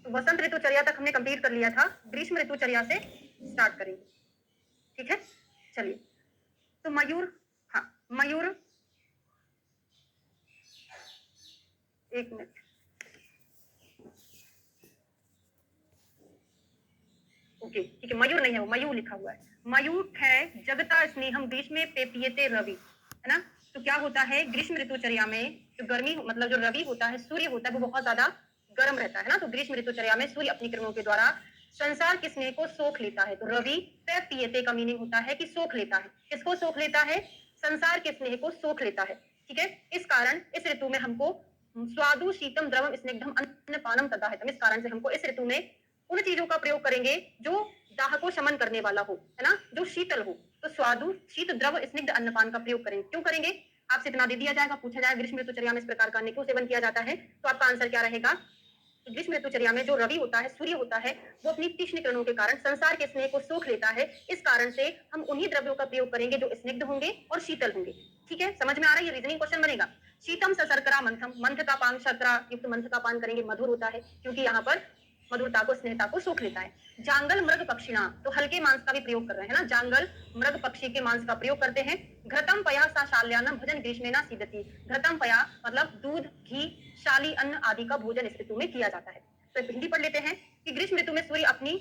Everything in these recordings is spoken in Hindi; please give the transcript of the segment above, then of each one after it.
तो वसंत ऋतुचर्या तक हमने कंप्लीट कर लिया था, ग्रीष्म ऋतुचर्या से स्टार्ट करेंगे। ठीक है, चलिए। तो मयूर, हाँ मयूर, एक मिनट, ओके ठीक है, मयूर नहीं है वो, मयूर लिखा हुआ है। मयूर है जगता स्नेहम ग्रीष्मे पेपीयते रवि, है ना। तो क्या होता है ग्रीष्म ऋतुचर्या में, जो गर्मी मतलब जो रवि होता है, सूर्य होता है, वो बहुत ज्यादा गर्म रहता है ना। तो ग्रीष्म ऋतुचर्या में सूर्य अपनी किरणों के द्वारा संसार के स्नेह को सोख लेता है। तो रवि पेपीयते का मीनिंग होता है कि सोख लेता है। किसको सोख लेता है? संसार के स्नेह को सोख लेता है। ठीक है, इस कारण इस ऋतु में हमको स्वादु शीतम द्रवम स्निग्धम अन्नपानम तदाहितम, इस कारण से हमको इस ऋतु में उन चीजों का प्रयोग करेंगे जो दाह को शमन करने वाला हो, है ना, जो शीतल हो। तो स्वादु शीत द्रव स्निग्ध अन्नपान का प्रयोग करेंगे। क्यों करेंगे? आपसे इतना दे दिया जाएगा, पूछा जाएगा ग्रीष्म ऋतुचर्या में इस प्रकार का अन्न क्यों सेवन किया जाता है, तो आपका आंसर क्या रहेगा? ग्रीष्म ऋतुचर्या में जो रवि होता है, सूर्य होता है, वो अपनी तीक्ष्ण किरणों के कारण संसार के स्नेह को सोख लेता है। इस कारण से हम उन्हीं द्रव्यों का प्रयोग करेंगे जो स्निग्ध होंगे और शीतल होंगे। ठीक है, समझ में आ रहा है? ये रीजनिंग क्वेश्चन बनेगा। शीतम सशर्करा मंथम, मंथ का पान शर्करा युक्त मंथ का पान करेंगे, मधुर होता है क्योंकि यहाँ पर मधुरता को स्नेहता को सोख लेता है। जांगल मृग पक्षिणा, तो हल्के मांस का भी प्रयोग कर रहे हैं ना, जांगल मृग पक्षी के मांस का प्रयोग करते हैं। घृतम पया सा शाल्यानम भजन ग्रीष्मेना सीदती, घृतम पया मतलब दूध, घी, शाली अन्न आदि का भोजन इस ऋतु में किया जाता है। तो हिंदी पढ़ लेते हैं कि ग्रीष्म ऋतु में सूर्य अपनी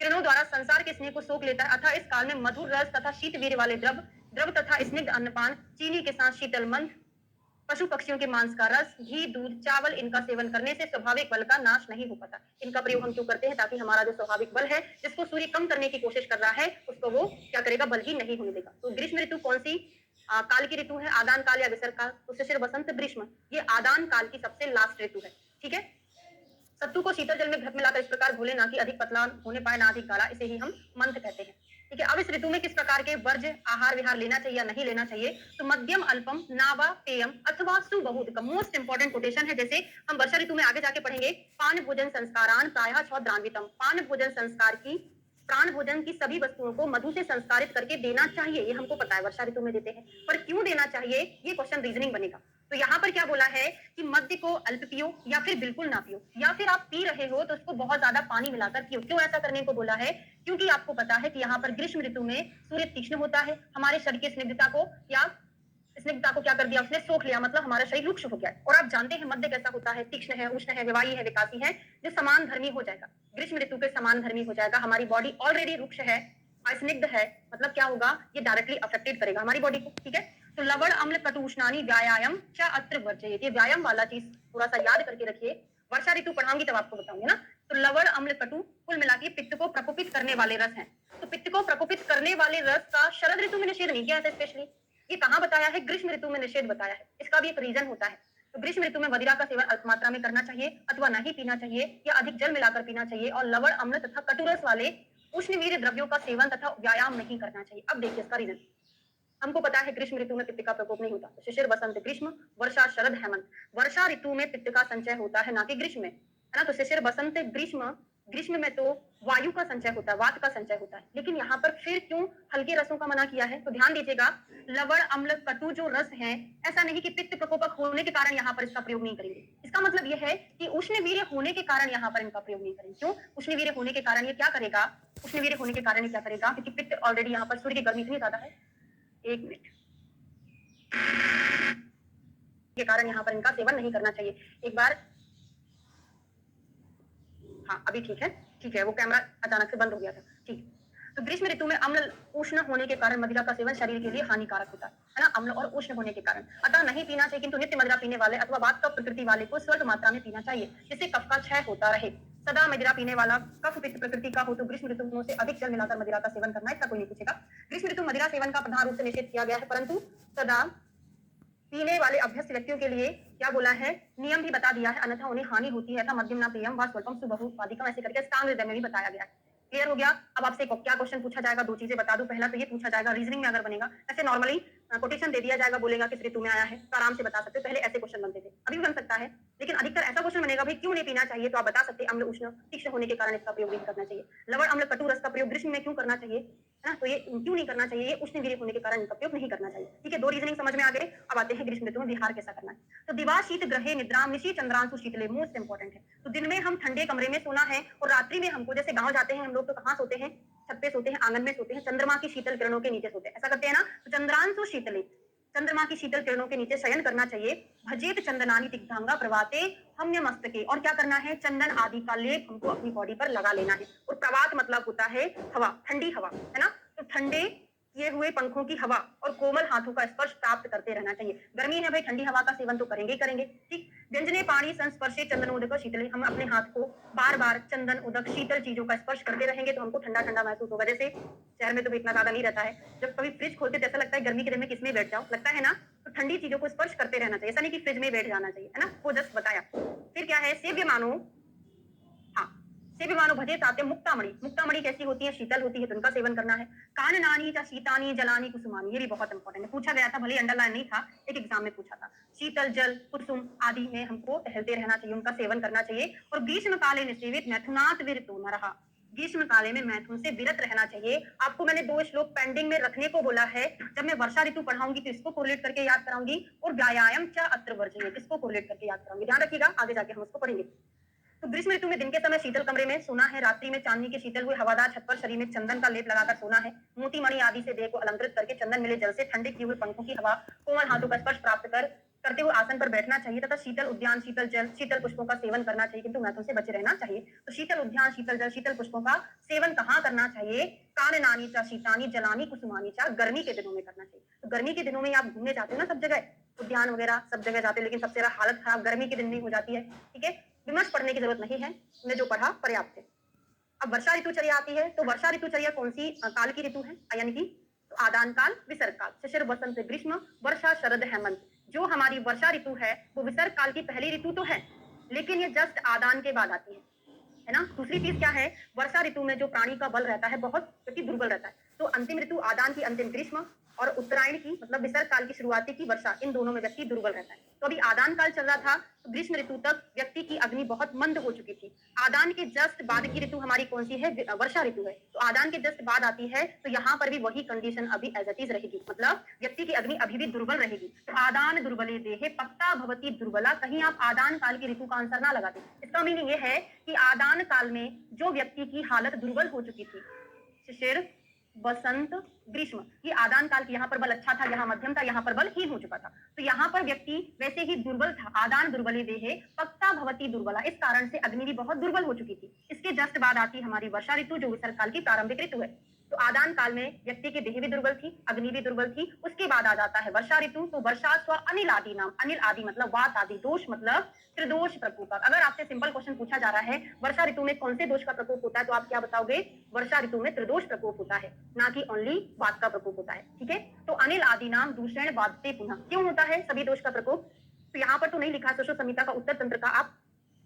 किरणों द्वारा संसार के स्नेह को सोख लेता है, अतः इस काल में मधुर रस तथा शीत वीर वाले द्रव द्रव तथा स्निग्ध अन्नपान, चीनी के साथ शीतल मंथ, पशु पक्षियों के मांस का रस, घी, दूध, चावल, इनका सेवन करने से स्वाभाविक बल का नाश नहीं हो पाता। इनका प्रयोग हम क्यों करते हैं? ताकि हमारा जो स्वाभाविक बल है, जिसको सूर्य कम करने की कोशिश कर रहा है, उसको वो क्या करेगा? बल ही नहीं होने देगा। तो ग्रीष्म ऋतु कौन सी काल की ऋतु है? आदान काल या विसर्ग काल? तो शिशिर, बसंत, ग्रीष्म, ये आदान काल की सबसे लास्ट ऋतु है। ठीक है, सत्तू को शीतल जल में घृत मिलाकर इस प्रकार घोले, ना कि अधिक पतला होने पाए ना अधिक गाढ़ा, इसे ही हम मंथ कहते हैं। ठीक है, अब इस ऋतु में किस प्रकार के वर्ज्य आहार विहार लेना चाहिए या नहीं लेना चाहिए? तो मध्यम अल्पम नावा पेयम अथवा सुबहुत का मोस्ट इंपॉर्टेंट कोटेशन है। जैसे हम वर्षा ऋतु में आगे जाके पढ़ेंगे, पान भोजन संस्कारान प्रायः द्रान्वितम, पान भोजन संस्कार की, प्राण भोजन की सभी वस्तुओं को मधु से संस्कारित करके देना चाहिए। ये हमको पता है, वर्षा ऋतु में देते हैं, पर क्यों देना चाहिए ये क्वेश्चन रीजनिंग बनेगा। तो यहाँ पर क्या बोला है कि मद्य को अल्प पियो या फिर बिल्कुल ना पियो, या फिर आप पी रहे हो तो उसको बहुत ज्यादा पानी मिलाकर पियो। क्यों ऐसा करने को बोला है? क्योंकि आपको पता है कि यहाँ पर ग्रीष्म ऋतु में सूर्य तीक्ष्ण होता है, हमारे शरीर की स्निग्धता को या स्निग्धता को क्या कर दिया उसने? सोख लिया, मतलब हमारा शरीर रुक्ष हो गया। और आप जानते हैं मध्य कैसा होता है? तीक्ष्ण है, उष्ण है, विवाही है, विकासी है, जो समान धर्मी हो जाएगा। ग्रीष्म ऋतु के समान धर्मी हो जाएगा। हमारी बॉडी ऑलरेडी रुक्ष है, स्निग्ध है, मतलब क्या होगा? ये डायरेक्टली अफेक्टेड करेगा हमारी बॉडी को। ठीक है, तो लवण अम्ल कटु उष्णानी व्यायाम क्या अत्र वर्जयेत, ये व्यायाम वाला चीज थोड़ा सा याद करके रखिए। वर्षा ऋतु पढ़ाऊंगी तब आपको बताऊंगी ना। तो लवण अम्ल कटु कुल मिला के पित्त को प्रकोपित करने वाले रस हैं। तो पित्त को प्रकोपित करने वाले रस का शरद ऋतु में निषेध नहीं किया था स्पेशली, ये कहाँ बताया है? ग्रीष्म ऋतु में निषेध बताया है। इसका भी एक रीजन होता है। तो ग्रीष्म ऋतु में मदिरा का सेवन अल्प मात्रा में करना चाहिए अथवा नहीं पीना चाहिए, या अधिक जल मिलाकर पीना चाहिए, और लवण अम्ल तथा कटुरस वाले उष्णवीर्य द्रव्यों का सेवन तथा व्यायाम नहीं करना चाहिए। अब देखिए इसका रीजन। हमको पता है ग्रीष्म ऋतु में पित्त का प्रकोप नहीं होता। शिशिर, बसंत, ग्रीष्म, वर्षा, शरद, हेमंत, वर्षा ऋतु में पित्त का संचय होता है, ना कि ग्रीष्म में, है ना। तो शिशिर, बसंत, ग्रीष्म, ग्रीष्म में तो वायु का संचय होता है, वात का संचय होता है। लेकिन यहाँ पर फिर क्यों हल्के रसों का मना किया है? तो ध्यान दीजिएगा, लवण अम्ल कटु जो रस है, ऐसा नहीं कि पित्त प्रकोपक होने के कारण यहाँ पर इसका प्रयोग नहीं करेंगे। इसका मतलब यह है कि उष्णवीर्य होने के कारण यहाँ पर इनका प्रयोग नहीं करेंगे। क्यों? उष्णवीर्य होने के कारण ये क्या करेगा? उष्णवीर्य होने के कारण ये क्या करेगा? क्योंकि पित्त ऑलरेडी यहाँ पर सूर्य की गर्मी इतनी ज्यादा है, एक मिनट, के कारण यहाँ पर इनका सेवन नहीं करना चाहिए। एक बार, हाँ अभी ठीक है, ठीक है, वो कैमरा अचानक से बंद हो गया था। ठीक, तो ग्रीष्म ऋतु में अम्ल उष्ण होने के कारण मदिरा का सेवन शरीर के लिए हानिकारक होता है ना, अम्ल और उष्ण होने के कारण। अतः नहीं पीना चाहिए, किंतु नित्य मदिरा पीने वाले अथवा वात कफ प्रकृति वाले को स्वल्प मात्रा में पीना चाहिए, जिससे कफ का क्षय होता रहे। सदा मदिरा पीने वाला कफ पित्त प्रकृति का हो तो ग्रीष्म ऋतु से अधिक जल मिलाकर मदिरा का सेवन करना, इसका कोई नहीं पूछेगा। ग्रीष्म ऋतु मदिरा सेवन का प्रधान रूप से निषेध किया गया है, परंतु सदा पीने वाले अभ्यस्त व्यक्तियों के लिए क्या बोला है? नियम भी बता दिया है, अन्यथा उन्हें हानि होती है। मध्यम ना प्रियम व स्वल्पम सुबहुपादिकम, ऐसे करके स्थान हृदय में भी बताया गया है। क्लियर हो गया? अब आपसे क्या क्वेश्चन पूछा जाएगा? दो चीजें बता दूं। पहला तो ये पूछा जाएगा रीजनिंग में अगर बनेगा, ऐसे नॉर्मली कोटेशन दे दिया जाएगा, बोलेगा किस ऋतु में आया है, तो आराम से बता सकते हो। पहले ऐसे क्वेश्चन बनते थे, अभी भी बन सकता है, लेकिन अधिकतर ऐसा क्वेश्चन बनेगा भाई क्यों नहीं पीना चाहिए, तो आप बता सकते अम्ल उष्ण तीक्ष्ण होने के कारण इसका प्रयोग नहीं करना चाहिए। लवण अम्ल कटु रस का प्रयोग ग्रीष्म में क्यों करना चाहिए, है ना, तो ये क्यों नहीं करना चाहिए? ये उष्णवीर्य होने के कारण इनका प्रयोग नहीं करना चाहिए। ठीक है, दो रीजनिंग समझ में आ गए। अब आते हैं ग्रीष्म ऋतु में विहार कैसा करना है। तो दिवा शीत ग्रहे निद्राम निशी चंद्रांशु शीतले, मोस्ट इंपॉर्टेंट है। तो तो दिन में हम ठंडे कमरे में सोना है और रात्रि में हमको, जैसे गाँव जाते हैं हम लोग तो कहाँ सोते हैं? छत पे सोते हैं, आंगन में सोते हैं, चंद्रमा की शीतल किरणों के नीचे सोते हैं। ऐसा करते हैं ना? तो चंद्रांशु शीतले, चंद्रमा की शीतल किरणों के नीचे शयन करना चाहिए। भजेत चंदनानी तिग्धांगा प्रभाते हमने मस्तके, और क्या करना है? चंदन आदि का लेप हमको अपनी बॉडी पर लगा लेना है। और प्रभात मतलब होता है हवा, ठंडी हवा, है ना? तो ठंडे किए हुए पंखों की हवा और कोमल हाथों का स्पर्श प्राप्त करते रहना चाहिए। गर्मी है भाई, ठंडी हवा का सेवन तो करेंगे ही करेंगे। ठीक, व्यंजने पानी संस्पर्शे चंदनोदक शीतले, हम अपने हाथ को बार बार चंदन उदक शीतल चीजों का स्पर्श करते रहेंगे तो हमको ठंडा ठंडा महसूस होगा। जैसे शहर में तो इतना ज्यादा नहीं रहता है, जब कभी फ्रिज खोलते तो ऐसा लगता है गर्मी के दिन में किसमें बैठ जाओ, लगता है ना? तो ठंडी चीजों को स्पर्श करते रहना चाहिए, ऐसा नहीं कि फ्रिज में बैठ जाना चाहिए, है ना? वो जस्ट बताया। फिर क्या है? सेव्य मानो, हाँ, सेव्य मानो भजे ताते मुक्तामणि, मुक्तामणि कैसी होती है? शीतल होती है, तो उनका सेवन करना है। काननानी चा शीतानी जलानी कुसुमानी, ये भी बहुत इंपॉर्टेंट है, पूछा गया था, भले अंडरलाइन नहीं था, एक एग्जाम में पूछा था। शीतल जल कुसुम आदि में हमको टहलते रहना चाहिए, उनका सेवन करना चाहिए। और ग्रीष्म काले निसेवित मैथुनात विरतो न रहा, ग्रीष्म काले में मैथुन से विरत रहना चाहिए। आपको मैंने 2 श्लोक पेंडिंग में रखने को बोला है, जब मैं वर्षा ऋतु पढ़ाऊंगी तो इसको कोरिलेट करके याद कराऊंगी, और व्यायाम च अत्र वर्जयेत, इसको कोरिलेट करके याद कराऊंगी, ध्यान रखिएगा, आगे जाके हम उसको पढ़ेंगे। तो ग्रीष्म ऋतु में दिन के समय शीतल कमरे में सोना है, रात्रि में चांदनी के शीतल हुए हवादार छत पर शरीर में चंदन का लेप लगाकर सोना है। मोती मणि आदि से देह को अलंकृत करके चंदन मिले जल से ठंडे किए हुए पंखों की हवा, कोमल हाथों का स्पर्श प्राप्त करते हुए आसन पर बैठना चाहिए, तथा शीतल उद्यान, शीतल जल, शीतल पुष्पों का सेवन करना चाहिए, किंतु मैथुन से बचे रहना चाहिए। तो शीतल उद्यान, शीतल जल, शीतल पुष्पों का सेवन कहाँ करना चाहिए? काननानी चा शीतानी जलानी कुसुमानी चा, गर्मी के दिनों में करना चाहिए। तो गर्मी के दिनों में आप घूमने जाते हो ना सब जगह, उद्यान वगैरह सब जगह जाते हो, लेकिन सबसे ज्यादा हालत खराब गर्मी के दिन में हो जाती है। ठीक है, विमर्श पढ़ने की जरूरत नहीं है, हमने जो पढ़ा पर्याप्त है। अब वर्षा ऋतुचर्या आती है, तो वर्षा ऋतुचर्या कौन सी काल की ऋतु है? यानी कि तो आदान काल, विसर्ग काल, शिशिर वसंत ग्रीष्म वर्षा शरद हेमंत। जो हमारी वर्षा ऋतु है वो विसर्ग काल की पहली ऋतु तो है, लेकिन ये जस्ट आदान के बाद आती है ना? दूसरी चीज क्या है? वर्षा ऋतु में जो प्राणी का बल रहता है बहुत क्योंकि दुर्बल रहता है, तो अंतिम ऋतु आदान की अंतिम ग्रीष्म और उत्तरायण की मतलब विसर्ग काल की शुरुआती की वर्षा, इन दोनों में व्यक्ति दुर्बल रहता है। तो अभी आदान काल चल रहा था, तो ग्रीष्म ऋतु तक व्यक्ति की अग्नि बहुत मंद हो चुकी थी। आदान के जस्ट बाद की ऋतु हमारी कौन सी है? वर्षा ऋतु है। तो आदान के जस्ट बाद आती है, तो यहाँ पर भी वही कंडीशन अभी एज इट इज रहेगी, मतलब व्यक्ति की अग्नि अभी भी दुर्बल रहेगी। तो आदान दुर्बले देहे पक्ता भवती दुर्बला, कहीं आप आदान काल की ऋतु का आंसर ना लगाते। इसका मीनिंग ये है कि आदान काल में जो व्यक्ति की हालत दुर्बल हो चुकी थी, शिशिर बसंत ग्रीष्म, ये आदान काल की, यहाँ पर बल अच्छा था, यहाँ मध्यम था, यहाँ पर बल हीन हो चुका था, तो यहाँ पर व्यक्ति वैसे ही दुर्बल था। आदान दुर्बले देहे पक्ता भवती दुर्बला, इस कारण से अग्नि भी बहुत दुर्बल हो चुकी थी। इसके जस्ट बाद आती हमारी वर्षा ऋतु, जो विसर्ग काल की प्रारंभिक ऋतु है। तो आदान काल में व्यक्ति की देह भी दुर्बल थी, अग्नि भी दुर्बल थी। उसके बाद आ जाता है वर्षा ऋतु, तो वर्षा स्व अनिल आदि नाम, अनिल आदि मतलब वात आदि, दोष मतलब त्रिदोष प्रकोप। अगर आपसे सिंपल क्वेश्चन पूछा जा रहा है वर्षा ऋतु में कौन से दोष का प्रकोप होता है, तो आप क्या बताओगे? वर्षा ऋतु में त्रिदोष प्रकोप होता है, ना कि ओनली वात का प्रकोप होता है। ठीक है, तो अनिल आदि नाम दूषण वादते पुनः, क्यों होता है सभी दोष का प्रकोप? तो यहाँ पर तो नहीं लिखा, सुश्रुत संहिता का उत्तर तंत्र का आप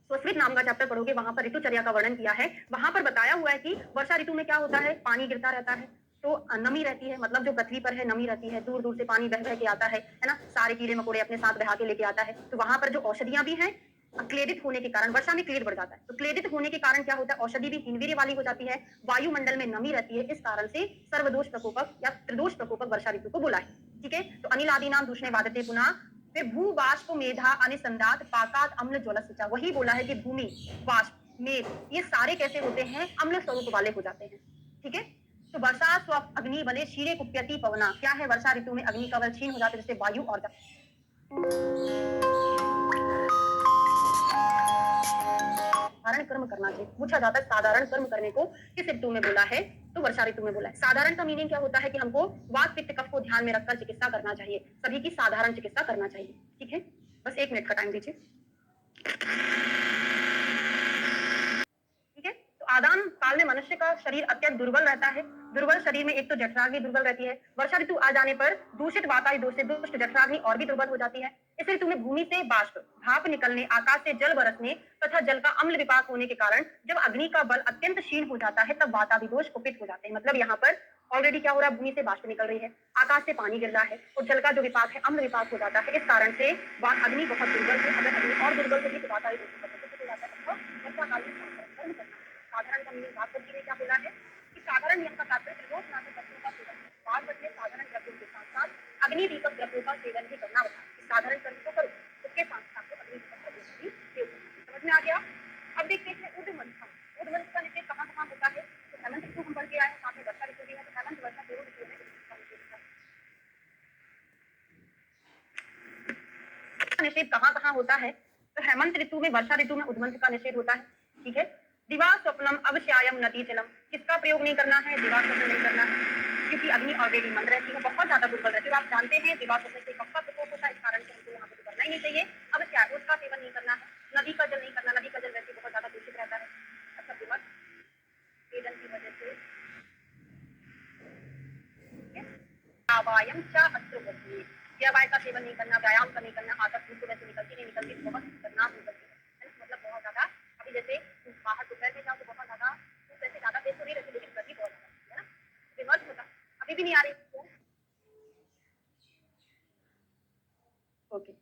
स्वस्मित नाम का चैप्टर पढ़ोगे, वहां पर ऋतुचर्या का वर्णन किया है। वहां पर बताया हुआ है कि वर्षा ऋतु में क्या होता है? पानी गिरता रहता है, तो नमी रहती है, मतलब जो पृथ्वी पर है नमी रहती है, दूर दूर से पानी बह बह के आता है ना? सारे कीड़े मकोड़े अपने साथ बहा के लेके आता है। तो वहां पर जो औषधियां भी हैं, क्लेदित होने के कारण, वर्षा में क्लेद बढ़ जाता है, तो क्लेदित होने के कारण क्या होता है? औषधि भी हीनवीर्य वाली हो जाती है, वायुमंडल में नमी रहती है, इस कारण से सर्वदोष प्रकोपक या त्रिदोष प्रकोपक वर्षा ऋतु को बोला है। ठीक है, तो अनिल आदि नाम दूषणे वादते पुनः, वे भू वाष्प मेधा अनिसंदात पाकात अम्ल ज्वलसिचा, वही बोला है कि भूमि वाष्प मेघ ये सारे कैसे होते हैं? अम्ल स्वरूप वाले हो जाते हैं। ठीक है, तो वर्षा स्व अग्नि बले शीरे कुप्यति पवना, क्या है? वर्षा ऋतु में अग्नि का बल क्षीण हो जाता है, जैसे वायु और साधारण कर्म करना चाहिए। पूछा जाता है साधारण कर्म करने को किस ऋतु में बोला है? तो वर्षा ऋतु में बोला है। साधारण का मीनिंग क्या होता है? कि हमको वात पित्त कफ को ध्यान में रखकर चिकित्सा करना चाहिए, सभी की साधारण चिकित्सा करना चाहिए। ठीक है, बस 1 मिनट का टाइम दीजिए। ठीक है, तो आदान काल में मनुष्य का शरीर अत्यंत दुर्बल रहता है। दुर्बल शरीर में एक तो जठराग्नि दुर्बल रहती है। वर्षा ऋतु आ जाने पर दूषित वातायु दोष से दुष्ट जठराग्नि और भी दुर्बल हो जाती है। इस ऋतु में भूमि से बाष्प भाप निकलने, आकाश से जल बरसने तथा जल का अम्ल विपाक होने के कारण जब अग्नि का बल अत्यंत क्षीण हो जाता है, तब वातादि दोष कुपित हो जाते हैं। मतलब यहाँ पर ऑलरेडी क्या हो रहा है? भूमि से बाष्प निकल रही है, आकाश से पानी गिर रहा है और जल का जो विपाक है अम्ल विपाक हो जाता है। इस कारण से अग्नि बहुत दुर्बल है। अगर अग्नि और दुर्बल होगी तो वातादि दोष हो जाता है। वर्षा काल में साधारण का मीनिंग भागवत जी ने क्या बोला है कि साधारण नियम का तात्पर्य त्रिदोष नाशक वस्तुओं का सेवन है। बाद में साधारण द्रव्यों के साथ साथ अग्नि दीपक द्रव्यों का सेवन भी करना होता है। साधारण कर्म तो करो, उसके साथ साथ अग्नि दीपक द्रव्यों का भी सेवन। समझ में आ गया? अब देखते हैं उद्मंथन। उद्मंथ का निषेध कहाँ कहाँ होता है? तो हेमंत ऋतु हम पढ़ के आए हैं, साथ में वर्षा ऋतु भी है, तो हेमंत वर्षा दोनों ऋतु में उद्मंथ का निषेध होता है। निषेध कहाँ कहाँ होता है? तो हेमंत ऋतु में, वर्षा ऋतु में उद्मंथ का निषेध होता है। ठीक है। दिवा स्वप्नम अवश्यायम नदी जलम, किसका प्रयोग नहीं करना है? दिवा स्वप्न नहीं करना है, क्योंकि अग्नि ऑलरेडी मंद रहती है, बहुत ज्यादा दुर्बल रहती है। आप जानते हैं दिवा स्वप्न से कफ का प्रकोप होता है, इस कारण से हमको यहाँ पे तो करना ही नहीं चाहिए। अवश्य उसका सेवन नहीं करना है। नदी का जल नहीं करना, नदी का जल वैसे बहुत ज्यादा दूषित रहता है। अच्छा, विमर्श वेदन की वजह से व्यायाम च अत्र बचेत। व्यायाम का सेवन नहीं करना, व्यायाम का नहीं करना, आदत धूप वैसे निकलती नहीं निकलती, बहुत खतरनाक निकलती है। मतलब बहुत ज्यादा, अभी जैसे बाहर दोपहर में जाओ तो बहुत ज्यादा धूप वैसे ज्यादा तेज तो नहीं रहती, लेकिन गर्मी बहुत ज्यादा है ना। विमर्श होता, अभी भी नहीं आ रही है। ओके,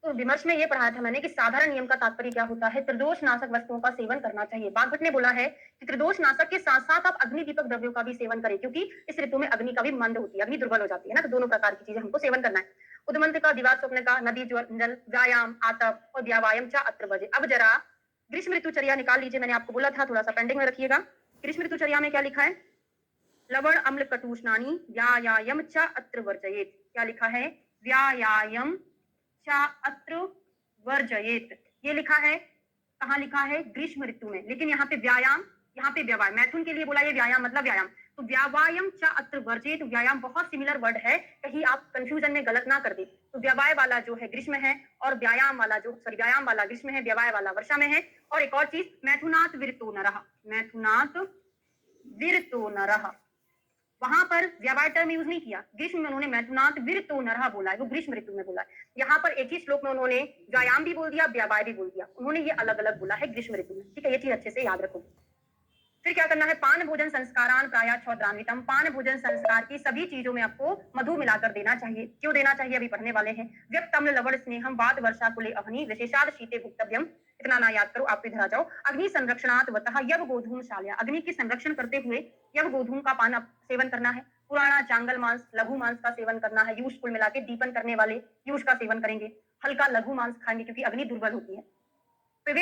तो विमर्श में ये पढ़ाया था मैंने कि साधारण नियम का तात्पर्य क्या होता है? त्रिदोष नाशक वस्तुओं का सेवन करना चाहिए। बागभट्ट ने बोला है कि त्रिदोष नाशक के साथ साथ आप अग्नि दीपक द्रव्यों का भी सेवन करें, क्योंकि इस ऋतु में अग्नि का भी मंद होती है, अग्नि दुर्बल हो जाती है ना, तो दोनों प्रकार की चीजें हमको सेवन करना है। उद्मंत का, दिवा स्वप्न का, नदी जल, व्यायाम, आतप और व्यायाम चा अत्र बजे। अब जरा ग्रीष्म ऋतुचर्या निकाल लीजिए, मैंने आपको बोला था थोड़ा सा पेंडिंग में रखिएगा। ग्रीष्म ऋतुचर्या में क्या लिखा है? लवण अम्ल कटुष्णानी व्यायाम चा अत्र वर्जयेत। क्या लिखा है? व्यायाम चा अत्र वर्जयेत, ये लिखा है। कहाँ लिखा है? ग्रीष्म ऋतु में। लेकिन यहाँ पे व्यायाम, यहाँ पे व्यायाम, मैथुन के लिए बोला ये व्यायाम मतलब व्यायाम, तो व्यायाम च अत्र वर्जित, व्यायाम बहुत सिमिलर वर्ड है, कहीं आप कंफ्यूजन में गलत ना कर दे। तो व्यायाम वाला जो है ग्रीष्म है, और व्यायाम वाला जो, सॉरी, व्यायाम वाला ग्रीष्म है, व्यायाम वाला वर्षा में है। और एक और चीज, मैथुनात विरतो नरः, मैथुनात विरतो नरः, वहां पर व्यावाय टर्म यूज नहीं किया। ग्रीष्म में उन्होंने मैथुनात विरतो नरः बोला है, वो ग्रीष्म ऋतु में बोला है। यहाँ पर एक ही श्लोक में उन्होंने व्यायाम भी बोल दिया, व्यावाय भी बोल दिया, उन्होंने ये अलग अलग बोला है ग्रीष्म ऋतु में। ठीक है, ये चीज अच्छे से याद रखो। फिर क्या करना है? पान भोजन संस्कारान प्रायः क्षौद्रान्वितम, पान भोजन संस्कार की सभी चीजों में आपको मधु मिलाकर देना चाहिए। क्यों देना चाहिए? अभी पढ़ने वाले हैं। व्यक्तम्ल लवण स्नेहम वात वर्षा कुले अग्नि विशेषाद शीते भुक्तव्यम, इतना ना याद करो, आप इधर आ जाओ। अग्नि संरक्षणात् वतः यव गोधूम शाल्या, अग्नि की संरक्षण करते हुए यव गोधूम का पान सेवन करना है। पुराना चांगल मांस, लघु मांस का सेवन करना है। यूज कुल मिला के दीपन करने वाले यूज का सेवन करेंगे। हल्का लघु मांस खाएंगे क्योंकि अग्नि दुर्बल होती है।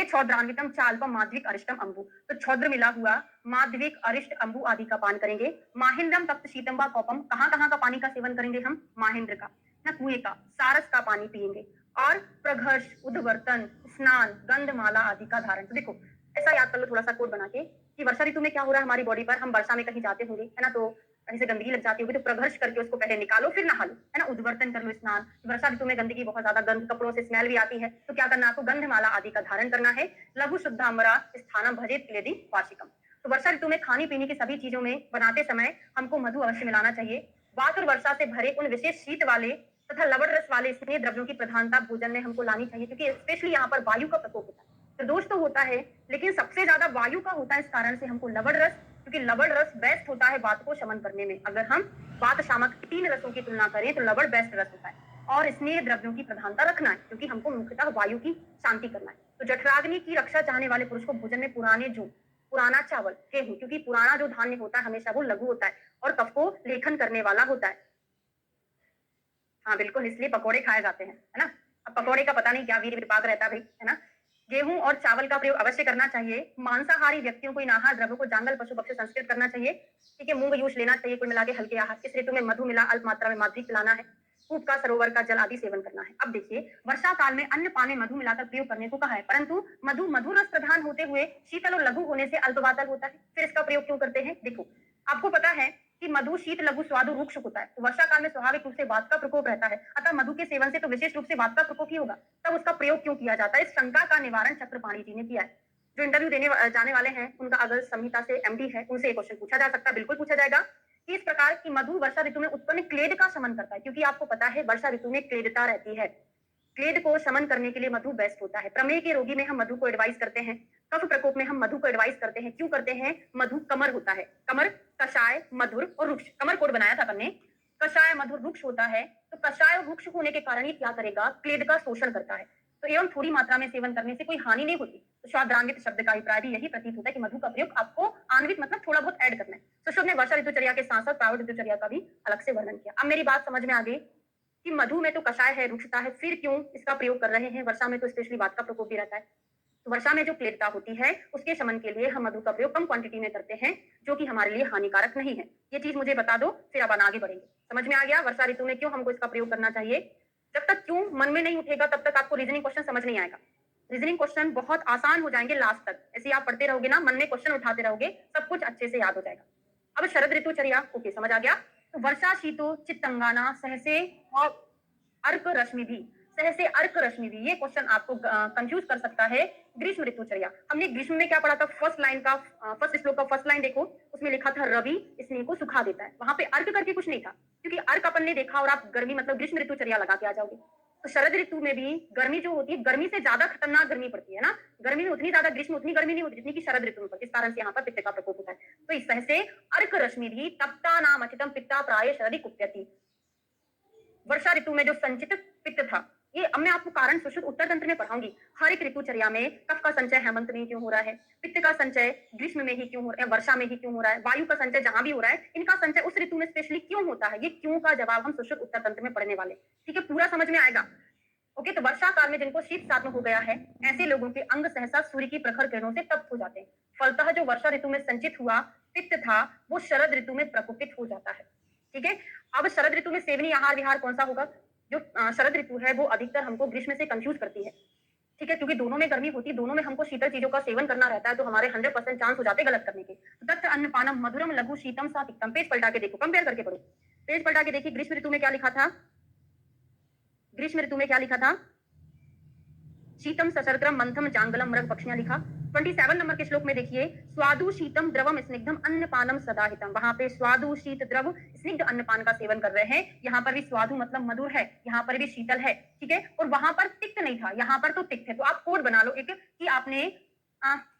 छौद्रान्वितम चाल्पम माध्विक अरिष्टम अंबु, तो छौद्र मिला हुआ माध्विक अरिष्ट अंबु आदि का पान करेंगे। माहिंद्रम तप्त शीतम व कौपम, कहाँ कहाँ का पानी का सेवन करेंगे हम? माहिंद्र का, न कुएं का, सारस का पानी पिएंगे। और प्रघर्ष, उद्वर्तन, स्नान, गंधमाला आदि का धारण। तो देखो, ऐसा याद कर लो थोड़ा सा कोड बना के कि वर्षा ऋतु में क्या हो रहा है हमारी बॉडी पर, हम वर्षा में कहीं जाते होंगे, है ना, तो कहीं से गंदगी लग जाती होगी, तो प्रघर्ष करके उसको पहले निकालो फिर नहा लो, है ना, उद्वर्तन कर लो, स्नान। वर्षा ऋतु में गंदगी बहुत ज्यादा, गंध, कपड़ों से स्मेल भी आती है, तो क्या करना है आपको? गंधमाला आदि का धारण करना है। लघु शुद्धांबरा स्थानम भजेत क्लेदि वार्षिकम, तो वर्षा ऋतु में खाने पीने की सभी चीजों में बनाते समय हमको मधु अवश्य मिलाना चाहिए। वात और वर्षा से भरे उन विशेष शीत वाले तथा लवण रस वाले स्नेह द्रव्यों की प्रधानता भोजन में हमको लानी चाहिए, क्योंकि स्पेशली यहाँ पर वायु का प्रकोप होता है। प्रदोष तो होता है, लेकिन सबसे ज्यादा वायु का होता है, इस कारण से हमको लवण रस, क्योंकि लवण रस बेस्ट होता है वात को शमन करने में। अगर हम वात शामक 3 रसों की तुलना करें तो लवण बेस्ट रस होता है। और स्नेह द्रव्यों की प्रधानता रखना है, क्योंकि हमको मुख्यतः वायु की शांति करना है। तो जठराग्नि की रक्षा चाहने वाले पुरुष को भोजन में पुराना चावल, गेहूं, क्योंकि पुराना जो धान्य होता है हमेशा वो लघु होता है और कफ को लेखन करने वाला होता है। हाँ बिल्कुल, इसलिए पकौड़े खाए जाते हैं, है ना। अब पकौड़े का पता नहीं क्या वीर विपाक रहता है भाई, है ना। गेहूं और चावल का प्रयोग अवश्य करना चाहिए। मांसाहारी व्यक्तियों को इन आहार द्रव्यों को जांगल पशु पक्षी संस्कृत करना चाहिए। ठीक है, मूंग यूज लेना चाहिए, कुल मिला के हल्के आहार। इस ऋतु में मधु मिला अल्प मात्रा में माध्वी पिलाना है। कूप का, सरोवर का जल आदि सेवन करना है। अब देखिए, वर्षा काल में अन्न पान में मधु मिलाकर प्रयोग करने को कहा है, परंतु मधु मधुर रस प्रधान होते हुए शीतल और लघु होने से अल्पवातल होता है। फिर इसका प्रयोग क्यों करते हैं? देखो, आपको पता है कि मधु शीत, लघु, स्वादु, रुक्ष होता है, तो वर्षा काल में स्वाभाविक रूप से वात का प्रकोप रहता है, अतः मधु के सेवन से तो विशेष रूप से वात का प्रकोप ही होगा। तब उसका प्रयोग क्यों किया जाता है? इस शंका का निवारण चक्रपाणी जी ने किया है। जो इंटरव्यू देने जाने वाले हैं, उनका अगर संहिता से एमडी है, उनसे ये क्वेश्चन पूछा जा सकता है, बिल्कुल पूछा जाएगा कि इस प्रकार की मधु वर्षा ऋतु में उत्पन्न क्लेद का शमन करता है, क्योंकि आपको पता है वर्षा ऋतु में क्लेदता रहती है। क्लेद को शमन करने के लिए मधु बेस्ट होता है। प्रमेह के रोगी में हम मधु को एडवाइस करते हैं। कफ प्रकोप में हम मधु को एडवाइस करते हैं। क्यों करते हैं? मधु कमर होता है, कमर, कषाय, मधुर और रुक्ष, कमर कोड बनाया था हमने। कषाय, मधुर, रुक्ष होता है, तो कषाय और रुक्ष होने के कारण ये क्या करेगा? क्लेद का शोषण करता है। तो एवं थोड़ी मात्रा में सेवन करने से कोई हानि नहीं होती। तो स्वाद्रान्वित शब्द का अभिप्राय भी यही प्रतीत होता है कि मधु का प्रयोग आपको आन्वित मतलब थोड़ा बहुत ऐड करना है। तो शुभ ने वर्षा ऋतुचर्या के साथ साथ प्रावट ऋतुचर्या का भी अलग से वर्णन किया। अब मेरी बात समझ में आ गई कि मधु में तो कषाय है, रुक्षता है, फिर क्यों इसका प्रयोग कर रहे हैं? वर्षा में तो स्पेशली वात का प्रकोप भी रहता है। वर्षा में जो क्लियरता होती है उसके शमन के लिए हम मधु का प्रयोग कम क्वांटिटी में करते हैं, जो कि हमारे लिए हानिकारक नहीं है। ये चीज मुझे बता दो, फिर अपन आगे बढ़ेंगे। समझ में आ गया वर्षा ऋतु में क्यों हमको इसका प्रयोग करना चाहिए? जब तक क्यों मन में नहीं उठेगा तब तक आपको रीजनिंग क्वेश्चन समझ नहीं आएगा। रीजनिंग क्वेश्चन बहुत आसान हो जाएंगे लास्ट तक, ऐसे आप पढ़ते रहोगे ना, मन में क्वेश्चन उठाते रहोगे, सब कुछ अच्छे से याद हो जाएगा। अब शरद ऋतुचर्या, ओके समझ आ गया। तो वर्षा शीतो चित्तंगाना सहसे और अर्क रश्मि भी, सहसे अर्क रश्मि भी, ये क्वेश्चन आपको कंफ्यूज कर सकता है। ग्रीष्म ऋतुचर्या, हमने ग्रीष्म में क्या पढ़ा था? फर्स्ट लाइन का फर्स्ट श्लोक का फर्स्ट लाइन देखो, उसमें लिखा था रवि स्नेह को सुखा देता है, वहां पे अर्क करके कुछ नहीं था, क्योंकि अर्क अपन ने देखा और आप गर्मी मतलब ग्रीष्म ऋतुचर्या लगा के आ जाओगे। तो शरद ऋतु में भी गर्मी जो होती है, गर्मी से ज्यादा खतरनाक गर्मी पड़ती है ना, गर्मी में उतनी ज्यादा, ग्रीष्म में उतनी गर्मी नहीं होती जितनी की शरद ऋतु में पड़ती है, इस कारण से यहाँ पर पित्त का प्रकोप होता है। तो इस तरह से अर्क रश्मि भी तप्ता नाम अचितम पित्ता प्राय शरदि कुप्यति, वर्षा ऋतु में जो संचित पित्त था, ये अब मैं आपको कारण सुश्रुत उत्तर तंत्र में पढ़ाऊंगी। हर एक ऋतुचर्या में कफ का संचय हेमंत में क्यों हो रहा है, पित्त का संचय ग्रीष्म में ही क्यों हो रहा है, वर्षा में ही क्यों हो रहा है, वायु का संचय जहां भी हो रहा है, इनका संचय उस ऋतु में स्पेशली क्यों होता है, ये क्यों का जवाब हम सुश्रुत उत्तर तंत्र में पढ़ने वाले। ठीक है, पूरा समझ में आएगा। ओके, तो वर्षा काल में जिनको शीत सात्म हो गया है, ऐसे लोगों के अंग सहसा सूर्य की प्रखर किरणों से तप्त हो जाते हैं। फलतः जो वर्षा ऋतु में संचित हुआ पित्त था, वो शरद ऋतु में प्रकोपित हो जाता है। ठीक है, अब शरद ऋतु में सेवनीय आहार विहार कौन सा होगा? जो शरद ऋतु है वो अधिकतर हमको ग्रीष्म से कंफ्यूज करती है। ठीक है, क्योंकि दोनों में गर्मी होती है, दोनों में हमको शीतल चीजों का सेवन करना रहता है, तो हमारे 100% चांस हो जाते हैं गलत करने के। तत्र अन्नपानम मधुरम लघु शीतम सात्विकम, पेज पलटा के देखो, कंपेयर करके पढ़ो, पेज पलटा के देखिए। ग्रीष्म ऋतु में क्या लिखा था? ग्रीष्म ऋतु में क्या लिखा था? शीतम सशर्द्रम मंथम जांगलम मृग पक्षियां लिखा। 27 नंबर के श्लोक में देखिए, स्वादु शीतम द्रवम स्निग्धम अन्नपानम सदाहितम, वहां पे स्वादु शीत द्रव स्निग्ध अन्नपान का सेवन कर रहे हैं। यहाँ पर भी स्वादु मतलब मधुर है, यहाँ पर भी शीतल है। ठीक है, और वहां पर तिक्त नहीं था, यहाँ पर तो तिक्त है। तो आप कोड बना लो एक कि आपने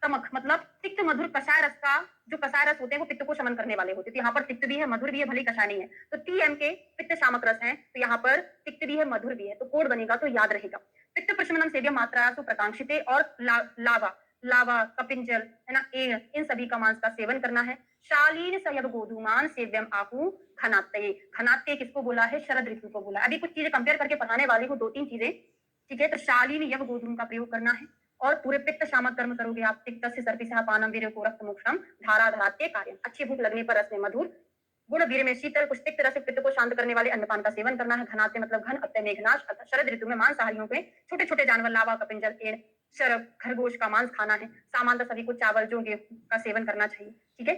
तमक मतलब तिक्त मधुर कषाय रस का, जो कषाय रस होते हैं वो पित्त को शमन करने वाले होते हैं, तो यहाँ पर तिक्त भी है मधुर भी है, भले कषाय नहीं है। तो टीएम के पित्त शामक रस है, तो यहाँ पर तिक्त भी है मधुर भी है, तो कोड बनेगा तो याद रहेगा। पित्त प्रशमनम सेव्य मात्रा प्रकांक्षिते, और लावा लावा कपिंजल है ना, इन सभी का मांस का सेवन करना है। शालीन सयब गोधूमान सेव्यम आहु खनात्ते, खनात्ते किसको बोला है? शरद ऋतु को बोला। अभी कुछ चीजें कंपेयर करके पढ़ाने वाली हूँ, 2-3 चीजें। ठीक है, तो शालीन यव गोधूम का प्रयोग करना है, और पूरे पित्त शामक कर्म करोगे आप। तिक्तस्य सर्पिसः पानम वीर्य को रक्त मोक्षम धारा धारात्य कार्य, अच्छी भूख लगने पर रस में मधुर, गुण वीर में शीतल, कुछ तिक्त रस पित्त को शांत करने वाले अन्नपान का सेवन करना है। घनाते मतलब घन, अत्य मेघनाश, शरद ऋतु में मांसाहारियों के छोटे छोटे जानवर लावा कपिंजल एड़ शरब खरगोश का मांस खाना है। सामान्यतः सभी को चावल जो गेहूं का सेवन करना चाहिए। ठीक है,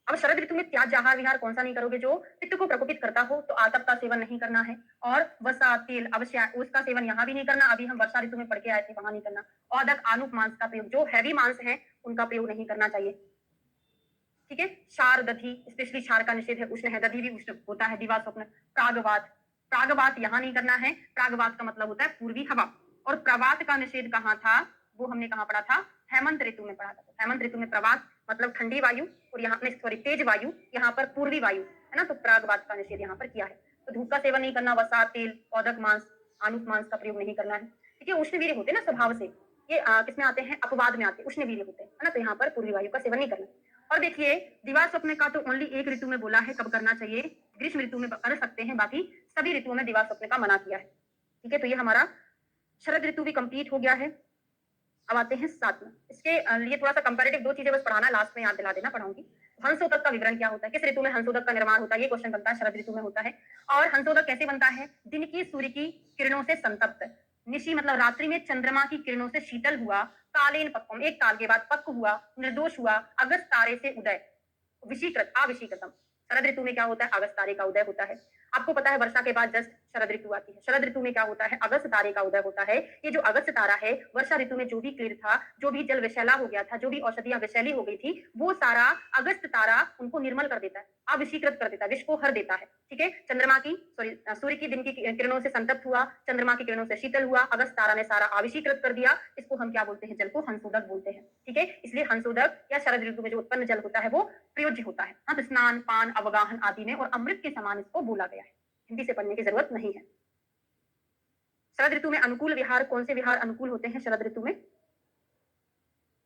अब शरद ऋतु में त्याज्य आहार विहार कौन सा नहीं करोगे? जो पित्त को प्रकोपित करता हो, तो आतप का सेवन नहीं करना है, और वसा तेल अवश्य उसका सेवन यहाँ भी नहीं करना, अभी हम वर्षा ऋतु में पढ़ के आए थे, वहां नहीं करना। औदक आनुप मांस का प्रयोग, जो हैवी मांस है उनका प्रयोग नहीं करना चाहिए। ठीक है, क्षार दधि, स्पेशली क्षार का निषेध है, उष्ण है, दधि भी उष्ण होता है। दिवा स्वप्न, प्रागवात, प्रागवात यहाँ नहीं करना है, प्रागवात का मतलब होता है पूर्वी हवा। और प्रवात का निषेध कहाँ था? वो हमने कहाँ पढ़ा था? हेमंत ऋतु में पढ़ा था। हेमंत ऋतु में प्रवात मतलब ठंडी वायु, और यहाँ पे सॉरी तेज वायु, यहाँ पर पूर्वी वायु है ना, तो प्रागवात का निषेध यहाँ पर किया है। तो धूप का सेवन नहीं करना, वसा तेल औदक मांस आनुप मांस का प्रयोग नहीं करना है। ठीक है, उष्ण वीर्य होते हैं ना स्वभाव से, ये किसमें आते हैं? अपवाद में आते हैं, उष्ण वीर्य होते हैं है ना, तो यहाँ पर पूर्वी वायु का सेवन नहीं करना। और देखिए, दिवा स्वप्न का तो ओनली एक ऋतु में बोला है कब करना चाहिए, ग्रीष्म ऋतु में कर सकते हैं, बाकी सभी ऋतुओं में दिवा स्वप्न का मना किया है। ठीक है, तो ये हमारा शरद ऋतु भी कंप्लीट हो गया है। अब आते हैं साथ में, इसके लिए थोड़ा सा कंपैरेटिव 2 चीजें बस पढ़ाना, लास्ट में याद दिला देना, पढ़ाऊंगी। हंसोदक का विवरण क्या होता है, किस ऋतु में हंसोदक का निर्माण होता है, ये क्वेश्चन बनता है, शरद ऋतु में होता है। और हंसोदक कैसे बनता है? दिन की सूर्य की किरणों से संतप्त, निशी मतलब रात्रि में चंद्रमा की किरणों से शीतल हुआ, कालेन पक्वम एक काल के बाद पक्व हुआ, निर्दोष हुआ, अगस्त तारे से उदय, विशीकृत अविशीकृतम। शरद ऋतु में क्या होता है? अगस्त तारे का उदय होता है। आपको पता है वर्षा के बाद जस्ट शरद ऋतु आती है। शरद ऋतु में क्या होता है? अगस्त तारे का उदय होता है। ये जो अगस्त तारा है, वर्षा ऋतु में जो भी क्लियर था, जो भी जल विषैला हो गया था, जो भी औषधियां विषैली हो गई थी, वो सारा अगस्त तारा उनको निर्मल कर देता है, अविशीकृत कर देता है, विष को हर देता है। ठीक है, चंद्रमा की सॉरी सूर्य की दिन की किरणों से संतप्त हुआ, चंद्रमा की किरणों से शीतल हुआ, अगस्त तारा ने सारा अविशीकृत कर दिया। इसको हम क्या बोलते हैं? जल को हंसोदक बोलते हैं। ठीक है, इसलिए हंसोदक या शरद ऋतु में जो उत्पन्न जल होता है वो प्रयोज्य होता है। हाँ, तो स्नान पान अवगाहन आदि में और अमृत के समान इसको बोला गया है, हिंदी से पढ़ने की जरूरत नहीं है। शरद ऋतु में अनुकूल विहार, कौन से विहार अनुकूल होते हैं शरद ऋतु में?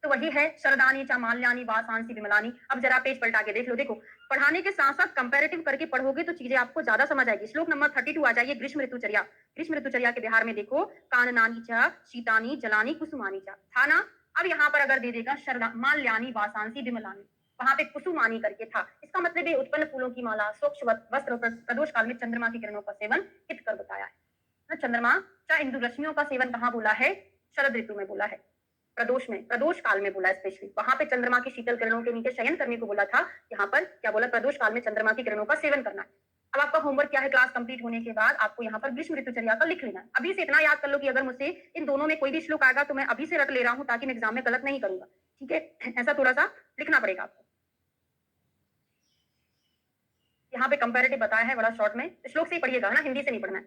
तो वही है शरदानी चा माल्यानी वासांसी विमलानी। अब जरा पेज पलटा के देख लो, देखो पढ़ाने के साथ साथ कंपैरेटिव करके पढ़ोगे तो चीजें आपको ज्यादा समझ आएगी। श्लोक नंबर 32 आ जाइए, ग्रीष्म ऋतुचर्या। ग्रीष्म ऋतुचर्या के बिहार में देखो, काननानी च शीतानी जलानी कुसुमानी च, था ना। अब यहाँ पर अगर दे देगा शरदा माल्यानी वासांसी विमलानी, वहां पे कुसुमानी करके था, इसका मतलब ये उत्पन्न फूलों की माला, स्वच्छ वस्त्र, प्रदोष काल में चंद्रमा की किरणों का सेवन हित कर बताया है ना। चंद्रमा चाहे इंदु रश्मियों का सेवन कहाँ बोला है? शरद ऋतु में बोला है, प्रदोष में, प्रदोष काल में बोला है स्पेशली, वहां पे चंद्रमा की शीतल किरणों के नीचे शयन करने को बोला था। यहाँ पर क्या बोला? प्रदोष काल में चंद्रमा की किरणों का सेवन करना है। अब आपका होमवर्क क्या है? क्लास कंप्लीट होने के बाद आपको यहाँ पर ग्रीष्म ऋतुचर्या का लिख लेना है। अभी से इतना याद कर लो कि अगर मुझसे इन दोनों में कोई भी श्लोक आएगा तो मैं अभी से रट ले रहा हूँ ताकि मैं एग्जाम में गलत नहीं करूंगा, ठीक है? ऐसा थोड़ा सा लिखना पड़ेगा आपको। यहाँ पे कंपैरेटिव बताया है बड़ा शॉर्ट में, श्लोक से ही पढ़िएगा ना, हिंदी से नहीं पढ़ना है।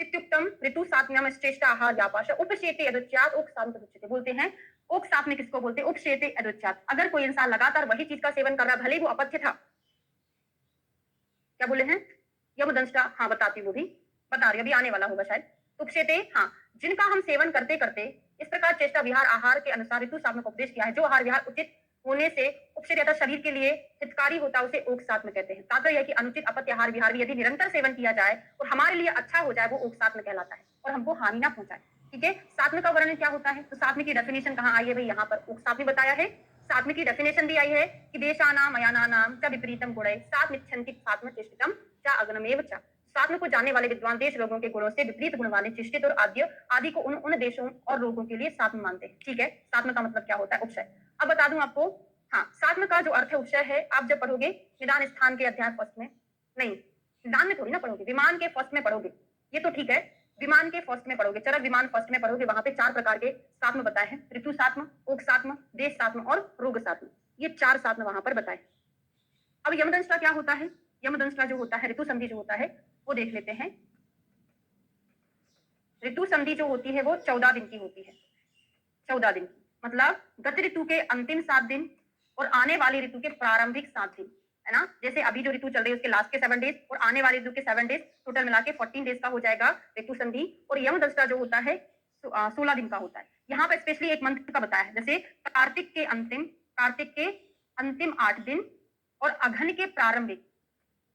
इत्युक्तम ऋतु सात्म्यम श्रेष्ठ आहार व्यापाश उपशेते यदुच्यात ओक सात्म बोलते हैं। ओक सात में किसको बोलते हैं? उपशेते यदुच्यात। अगर कोई इंसान लगातार वही चीज का सेवन कर रहा, भले वो अपथ्य था, क्या बोले हैं? यमदंष्टा, हाँ बताती हूँ, वो भी बता रही, अभी आने वाला होगा शायद। उपशेते, हाँ, जिनका हम सेवन करते करते इस प्रकार चेष्टा विहार आहार के अनुसार ऋतु सात्म का उपदेश किया है, जो आहार विहार उचित होने से उपशेत शरीर के लिए हितकारी होता है, उसे ओक सात्म कहते हैं। तात्पर्य यह कि अनुचित अपत्य आहार विहार भी यदि निरंतर सेवन किया जाए और हमारे लिए अच्छा हो जाए, वो ओक सात्म कहलाता है और हमको हानि ना पहुंचाए, ठीक है? सात्म का वर्णन क्या होता है? तो सात्म की डेफिनेशन कहाँ आई है भाई? यहाँ पर ओक सात्म बताया है। सात्म की डेफिनेशन भी आई है कि देशानाम अयानानाम च विपरीतम गुणै सात्मिच्छन्ति सात्म चेष्टितम च अग्नमेव च। सात्म को जानने वाले विद्वान देश लोगों के गुणों से विपरीत गुण वाले चिष्टित और आद्य आदि को उन उन देशों और लोगों के लिए सात्म मानते हैं, ठीक है? सात्म का मतलब क्या होता है? उपशय। अब बता दूं आपको, हाँ, सात्म का जो अर्थ है उपशय है, आप जब पढ़ोगे निदान स्थान के अध्याय फर्स्ट में, नहीं निदान में थोड़ी ना पढ़ोगे, विमान के फर्स्ट में पढ़ोगे, ये तो ठीक है, विमान के फर्स्ट में पढ़ोगे, चरक विमान फर्स्ट में पढ़ोगे, वहां पे 4 प्रकार के सात्म बताए हैं, ऋतु सात्म, ओक सात्म, देश सात्म और रोग सात्म, ये 4 सात्म वहां पर बताए। अब यमदंष्टा क्या होता है? यमदंष्टा जो होता है, ऋतु संधि जो होता है, वो देख लेते हैं। ऋतु संधि जो होती है वो 14 दिन की होती है, 14 दिन, मतलब गत ऋतु के अंतिम 7 दिन और आने वाली ऋतु के प्रारंभिक 7 दिन, है ना। जैसे अभी जो ऋतु चल रही है उसके लास्ट के 7 डेज और आने वाली ऋतु के 7 डेज, टोटल मिला के 14 डेज का हो जाएगा ऋतु संधि। और यमदंष्टा जो होता है 16 दिन का होता है। यहाँ पर स्पेशली एक मंथ का बताया है, जैसे कार्तिक के अंतिम 8 दिन और अघन के प्रारंभिक,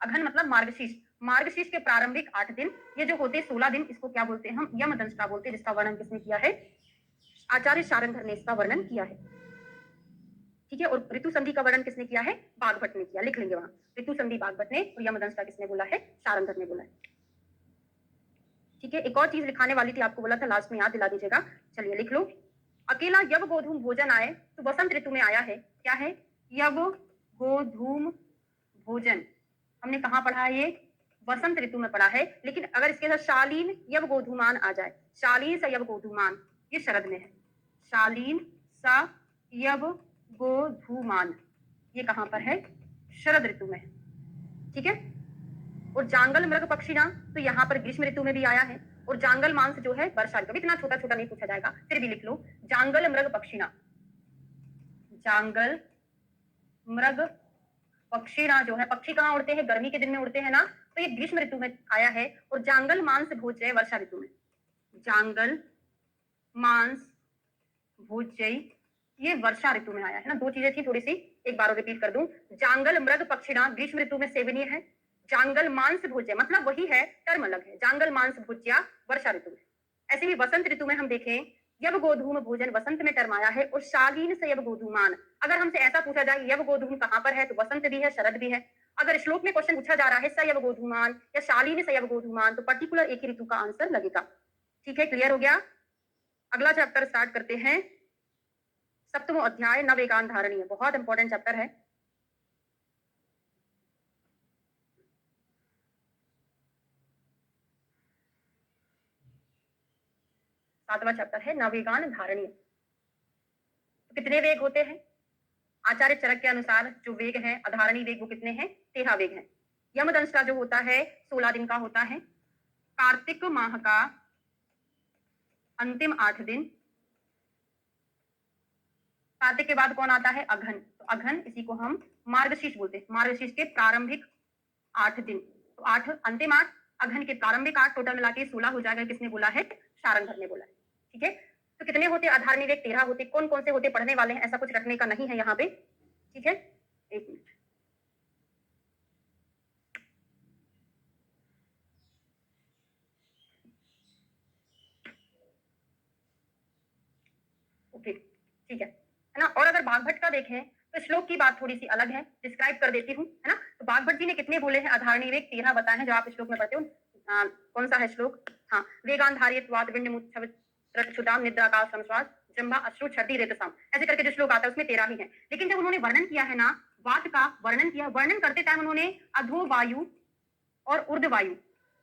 अघन मतलब मार्गशीर्ष, मार्गशीर्ष के प्रारंभिक 8 दिन, ये जो होते 16 दिन, इसको क्या बोलते हैं? हम यमदंष्टा बोलते हैं, जिसका वर्णन किसने किया है? आचार्य शारंधर ने इसका वर्णन किया है, ठीक है। और ऋतु संधि का वर्णन किसने किया है? बागभट्ट ने किया, लिख लेंगे वहां, ऋतु संधि बागभट्ट ने, और यमदंष्टा किसने बोला है? शारंधर ने बोला है, ठीक है। एक और चीज लिखाने वाली थी, आपको बोला था लास्ट में, याद दिला दीजिएगा। चलिए लिख लो, अकेला यब गोधूम भोजन आए, तो वसंत ऋतु में आया है, क्या है? यब गोधूम भोजन, हमने कहाँ पढ़ा है? ये वसंत ऋतु में पढ़ा है। लेकिन अगर इसके साथ शालीन यब गोधूमान आ जाए, शालीन स यब गोधूमान, ये शरद में है, शालीन स यब गोधूमान, ये कहां पर है? शरद ऋतु में है, ठीक है। और जांगल मृग पक्षिणा, तो यहाँ पर ग्रीष्म ऋतु में भी आया है। और जांगल मांस जो है वर्षा ऋतु, इतना छोटा छोटा नहीं पूछा जाएगा, फिर भी लिख लो, जांगल मृग पक्षिणा, जांगल मृग पक्षिणा जो है, पक्षी कहाँ उड़ते हैं? गर्मी के दिन में उड़ते हैं ना, तो ये ग्रीष्म ऋतु में आया है। और जांगल मांस भोज्य वर्षा ऋतु में, जांगल मांस भोज्य ये वर्षा ऋतु में आया है ना। 2 चीजें थी थोड़ी सी, एक बार रिपीट कर दूं, जांगल मृग पक्षिणा ग्रीष्म ऋतु में सेवनीय है, जांगल मांस भोज्य मतलब वही है, टर्म अलग है, जांगल मांस भोज्या वर्षा ऋतु में। ऐसे ही वसंत ऋतु में हम देखें, यब गोधूम भोजन वसंत में टर्म आया है। और शालीन से यब गोधूमान, अगर हमसे ऐसा पूछा जाए यब गोधूम कहां पर है, तो वसंत भी है, शरद भी है। अगर श्लोक में क्वेश्चन पूछा जा रहा है स यब गोधूमान या शालीन से यब गोधूमान, तो पर्टिकुलर एक ही ऋतु का आंसर लगेगा, ठीक है। क्लियर हो गया? अगला चैप्टर स्टार्ट करते हैं, 7वां अध्याय नवेगान धारणीय, बहुत इंपॉर्टेंट चैप्टर है। सातवां चैप्टर है नवेगान धारणीय। तो कितने वेग होते हैं? आचार्य चरक के अनुसार जो वेग है, अधारणी वेग, वो कितने हैं? 13 वेग हैं। यमदंष्टा जो होता है 16 दिन का होता है। कार्तिक माह का अंतिम 8 दिन, कार्तिक के बाद कौन आता है? अघन, तो अघन इसी को हम मार्गशीर्ष बोलते हैं, मार्गशीर्ष के प्रारंभिक 8 दिन, तो 8 अंतिम 8, अघन के प्रारंभिक 8, टोटल मिला के 16 हो जाएगा। किसने बोला है? शारंधर ने बोला है, ठीक है। तो कितने होते? आधार निवेक 13 होते। कौन कौन से होते पढ़ने वाले हैं, ऐसा कुछ रखने का नहीं है यहाँ पे, ठीक है। एक मिनट, ओके, ठीक है ना। और अगर बागभट्ट का देखें तो श्लोक की बात थोड़ी सी अलग है, डिस्क्राइब कर देती हूँ, है ना। तो बागभट्ट जी ने कितने बोले हैं, आधार निर्वेक 13 बताए हैं जो आप श्लोक में पढ़ते हो। कौन सा है श्लोक, हाँ, वेगांधारियत्वात् विण्डमुच्छ्वसितक्षुदां निद्राकाश समश्वास जम्भा अश्रु छर्दी रेतसाम, ऐसे करके जो श्लोक आता है उसमें 13 ही है। लेकिन जब उन्होंने वर्णन किया है ना, वात का वर्णन किया, वर्णन करते टाइम उन्होंने अधो वायु और ऊर्ध वायु,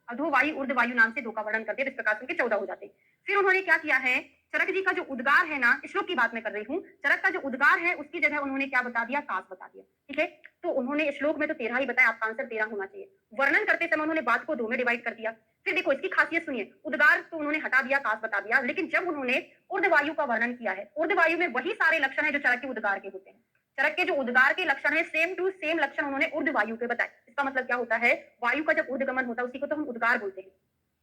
अधो वायु ऊर्ध वायु नाम से दो का वर्णन करते हैं, इस प्रकार से उनके 14 हो जाते हैं। फिर उन्होंने क्या किया है, चरक जी का जो उद्गार है ना, श्लोक की बात मैं कर रही हूँ, चरक का जो उद्गार है उसकी जगह उन्होंने क्या बता दिया, काश बता दिया। ठीक है, तो उन्होंने श्लोक में तो 13 ही बताया, आपका आंसर 13 होना चाहिए। वर्णन करते समय उन्होंने बात को दो में डिवाइड कर दिया। फिर देखो इसकी खासियत सुनिए, उद्गार तो उन्होंने हटा दिया, काश बता दिया, लेकिन जब उन्होंने ऊर्ध वायु का वर्णन किया है, ऊर्ध वायु में वही सारे लक्षण है जो चरक के उद्गार के होते हैं। चरक के जो उद्गार के लक्षण है सेम टू सेम लक्षण उन्होंने ऊर्ध वायु के बताए। इसका मतलब क्या होता है, वायु का जब ऊर्ध्वगमन होता है उसी को तो हम उद्गार बोलते हैं।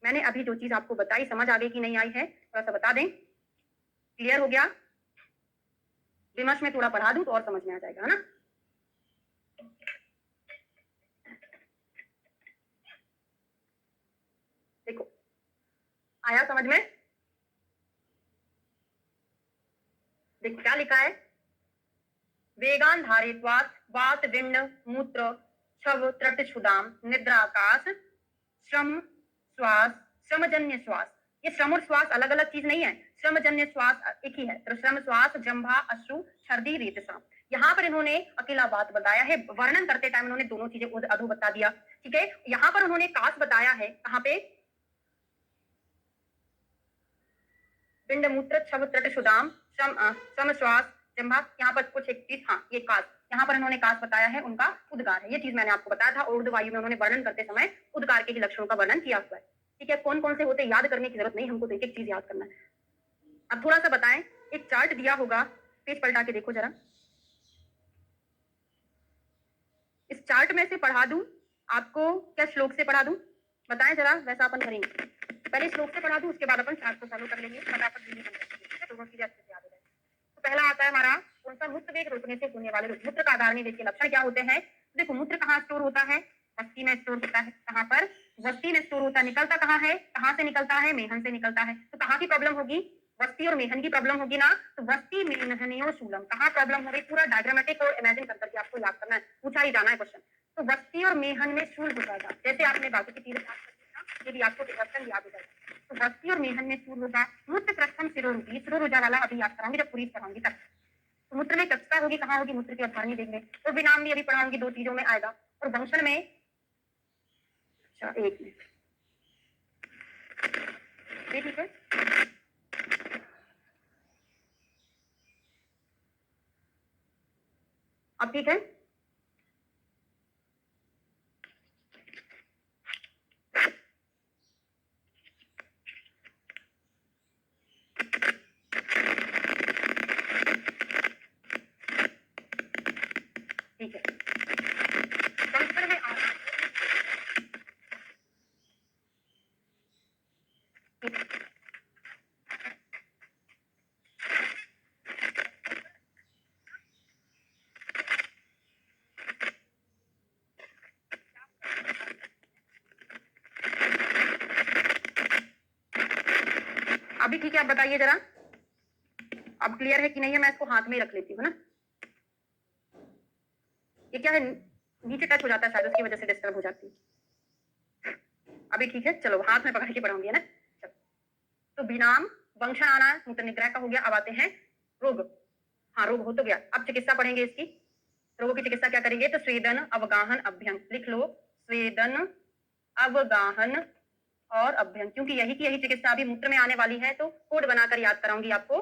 मैंने अभी जो चीज आपको बताई समझ आ गई कि नहीं आई है, थोड़ा सा बता दें, क्लियर हो गया? विमर्श में थोड़ा पढ़ा दूं तो और समझ में आ जाएगा, है ना। देखो आया समझ में? देखो क्या लिखा है, वेगान धारित्वात् वात विण्ड मूत्र छव त्रट क्षुदाम निद्राकाश श्रम श्वास श्रमजन्य श्वास। ये श्रम और श्वास अलग अलग चीज नहीं है, श्रमजन्य श्वास एक ही है। तो श्रम श्वास जंभा अश्रु छर्दी रेतसा, यहाँ पर इन्होंने अकेला बात बताया है, वर्णन करते टाइम इन्होंने दोनों चीजें अधो बता दिया। ठीक है, यहाँ पर उन्होंने काश बताया है, कहाँ पे, पिंड मूत्र छव त्रट क्षुदाम श्रम श्वास जंभा, यहाँ पर कुछ एक चीज, हाँ ये काश, यहाँ पर इन्होंने काश बताया है, उनका उद्गार है। ये चीज मैंने आपको बताया था, ऊर्ध्व वायु में उन्होंने वर्णन करते समय उद्गार के ही लक्षणों का वर्णन किया हुआ है। ठीक है, कौन कौन से होते याद करने की जरूरत नहीं, हमको तो एक एक चीज याद करना है। अब थोड़ा सा बताएं, एक चार्ट दिया होगा, पेज पलटा के देखो जरा, इस चार्ट में से पढ़ा दूं आपको, क्या श्लोक से पढ़ा दूं, बताएं जरा, वैसा अपन करेंगे। पहले श्लोक से पढ़ा दूं, उसके बाद अपन चार्ट को फॉलो कर लेंगे, फटाफट दिल्ली बन जाएगी, दोनों चीजें अच्छे से याद हो जाएगी। तो पहला आता है हमारा कौन सा, मूत्र वेग रोकने से होने वाले रोग। मूत्र का आधार निर्वेग के लक्षण क्या होते हैं, देखो मूत्र कहाँ स्टोर होता है, वस्ती में स्टोर होता है। कहाँ पर, वस्ती में स्टोर होता है। निकलता कहाँ है, कहाँ से निकलता है, मेहन से निकलता है। तो कहाँ की प्रॉब्लम होगी, वस्ती और मेहन की प्रॉब्लम होगी ना। तो वस्ती मेहनियो शूलम, कहाँ प्रॉब्लम हो गई, पूरा डायग्रामेटिक और इमेजिन करके आपको याद करना है, पूछा ही जाना है क्वेश्चन। तो वस्ती और मेहन में शूल हो जाएगा, जैसे आपने बाकी की चीजें याद कर ली ना, ये भी आपको क्वेश्चन याद हो जाएगा। तो वस्ती और मेहन में शूल होगा। मूत्र प्रस्थम सिरोरुचि, सिरोरुजा वाला अभी याद कराऊंगी जब पूरी पढ़ाऊंगी तब। तो मूत्र में कक्षा होगी, कहाँ होगी, मूत्र की अवधारणी देख लें। और विनाम भी अभी पढ़ाऊंगी, दो चीजों में आएगा। और वंशन में, अच्छा एक मिनट, ठीक है, अब ठीक है। ठीक है, संस्कृत में अभी ठीक है, आप बताइए जरा, अब क्लियर है कि नहीं है। मैं इसको हाथ में ही रख लेती हूँ ना, ये क्या है, नीचे टच हो जाता है शायद, उसकी वजह से डिस्टर्ब हो जाती है। अभी ठीक है, चलो हाथ में पकड़ के पढ़ाऊंगी, है ना। चलो, तो विनाम वंशन आना मूत्र निग्रह का हो गया। अब आते हैं रोग, हाँ रोग हो तो गया, अब चिकित्सा पढ़ेंगे इसकी। रोगों की चिकित्सा क्या करेंगे, तो स्वेदन अवगाहन अभ्यंग, लिख लो, स्वेदन अवगाहन और अभ्यंग, क्योंकि यही की यही चिकित्सा अभी मूत्र में आने वाली है, तो कोड बनाकर याद कराऊंगी आपको।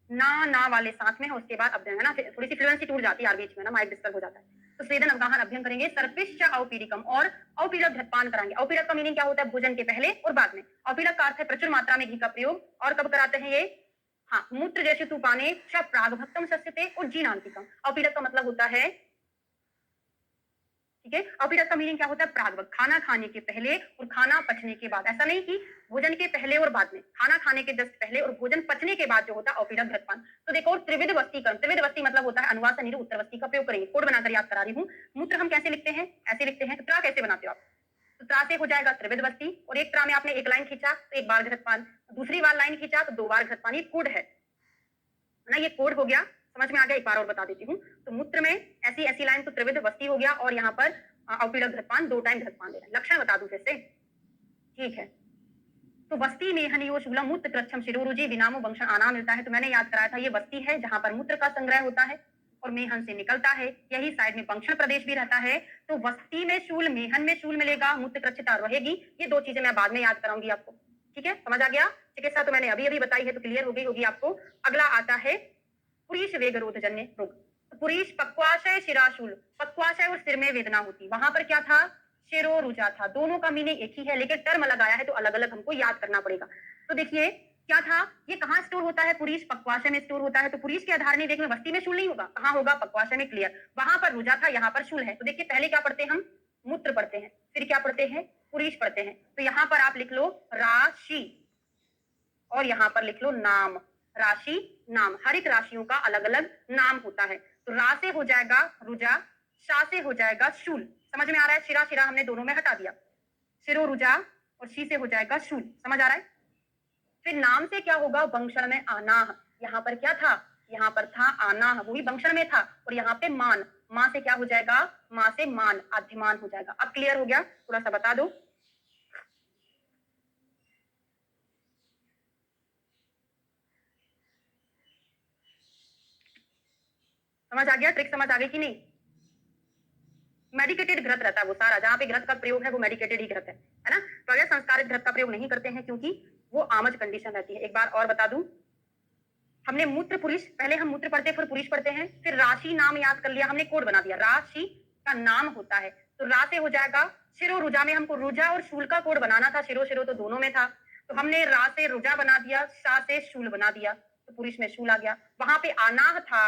ना वाले साथ में है, उसके बाद अभ्यंग, है ना, थोड़ी सी फ्लुएंसी टूट जाती है यार बीच में ना, माइक डिस्टर्ब हो जाता है। तो स्वेदन अवगाहन अभ्यंग करेंगे। सर्पिश्च औपीडिकम, और औपीडक घृतपान कराएंगे। औपीडक का मीनिंग क्या होता है, भोजन के पहले और बाद में। औपीडक का अर्थ है प्रचुर मात्रा में घी का प्रयोग। और कब कराते हैं ये, हाँ, मूत्र जैसे तूपाने च प्रागभक्तम सस्यते और जीनांतिकम। औपीडक का मतलब होता है, ठीक है, औपीडक का मीनिंग क्या होता है, प्रागवत, खाना खाने के पहले और खाना पचने के बाद। ऐसा नहीं कि भोजन के पहले और बाद में, खाना खाने के जस्ट पहले और भोजन पचने के बाद जो होता है औपीडक घृतपान। तो देखो त्रिविध वस्तीकरण, त्रिविध वस्ती मतलब होता है अनुवास निरु उत्तर वस्ती का प्रयोग करेंगे। कोड बनाकर याद करा रही हूँ। मूत्र हम कैसे लिखते हैं, ऐसे लिखते हैं। तो त्रा कैसे बनाते हो आप, तो त्रा से हो जाएगा त्रिविध वस्ती, और एक त्रा में आपने एक लाइन खींचा तो एक बार घृतपान, दूसरी बार लाइन खींचा तो दो बार घृतपान, ये कोड है। ना, ये कोड हो गया, समझ में आ गया। एक बार और बता देती हूँ। तो मूत्र में ऐसी ऐसी लाइन तो त्रिविध वस्ती हो गया, और यहाँ पर अवपीड़क घृतपान 2 टाइम घृतपान दे रहा है। लक्षण बता दूं फिर से, ठीक है। तो वस्ती में हनियो शूलम मूत्र कृच्छम शिरोरुजि विनामो वंशन आना मिलता है। तो मैंने याद कराया था, ये वस्ती है जहां पर मूत्र का संग्रह होता है और मेहन से निकलता है। यही साइड में वंक्षण प्रदेश भी रहता है। तो वस्ती में शूल, मेहन में शूल मिलेगा, मूत्र कृच्छता रहेगी। ये 2 चीजें मैं बाद में याद कराऊंगी आपको, ठीक है, समझ आ गया। चिकित्सा तो मैंने अभी अभी बताई है, तो क्लियर हो गई होगी आपको। अगला आता है पुरीश वेगरोध जन्य रोग। तो पुरीश पक्वाशय शिराशूल, पक्वाशय और सिर में वेदना होती, वहां पर क्या था, शेरो रुजा था। दोनों का मीनिंग एक ही है, लेकिन टर्म अलग आया है, तो अलग अलग हमको याद करना पड़ेगा। तो देखिए क्या था, ये कहाँ स्टोर होता है, पुरीश पक्वाशय में स्टोर होता है। तो पुरीश के आधार नहीं, देखना वस्ती में शूल नहीं होगा, कहाँ होगा, पक्वाशय में, क्लियर। वहां पर रुजा था, यहाँ पर शूल है। तो देखिए पहले क्या पढ़ते हैं हम, मूत्र पढ़ते हैं, फिर क्या पढ़ते हैं, पुरीश पढ़ते हैं। तो यहाँ पर आप लिख लो राशि, और यहाँ पर लिख लो नाम। राशि नाम, हर एक राशियों का अलग अलग नाम होता है। तो रा से हो जाएगा रुजा, शा से हो जाएगा शूल। समझ में आ रहा है, शिरा शिरा हमने दोनों में हटा दिया, शिरो रुजा, और शी से हो जाएगा शूल। समझ आ रहा है। फिर नाम से क्या होगा, वंक्षण में आनाह। यहाँ पर क्या था, यहाँ पर था आनाह, वही वंक्षण में था। और यहाँ पे मान, मां से क्या हो जाएगा, मां से मान, आद्यमान हो जाएगा। अब क्लियर हो गया, थोड़ा सा बता दो। समझ आ गया, ट्रिक समझ आ गई कि नहीं। मेडिकेटेड घृत रहता है वो सारा, जहां पे घृत का प्रयोग है वो मेडिकेटेड ही घृत है ना। तो अगर संस्कारित घृत का प्रयोग नहीं करते हैं, क्योंकि वो आमज कंडीशन रहती है। एक बार और बता दूं, हमने मूत्र पुरुष, पहले हम मूत्र पढ़ते फिर पुरुष पढ़ते हैं, फिर राशि नाम याद कर लिया हमने, कोड बना दिया। राशि का नाम होता है, तो रा से हो जाएगा शिरो रुजा। में हमको रुजा और शूल का कोड बनाना था, शिरो शिरो तो दोनों में था, तो हमने रा से रुजा बना दिया, शा से शूल बना दिया, तो पुरुष में शूल आ गया। वहां पे अनाह था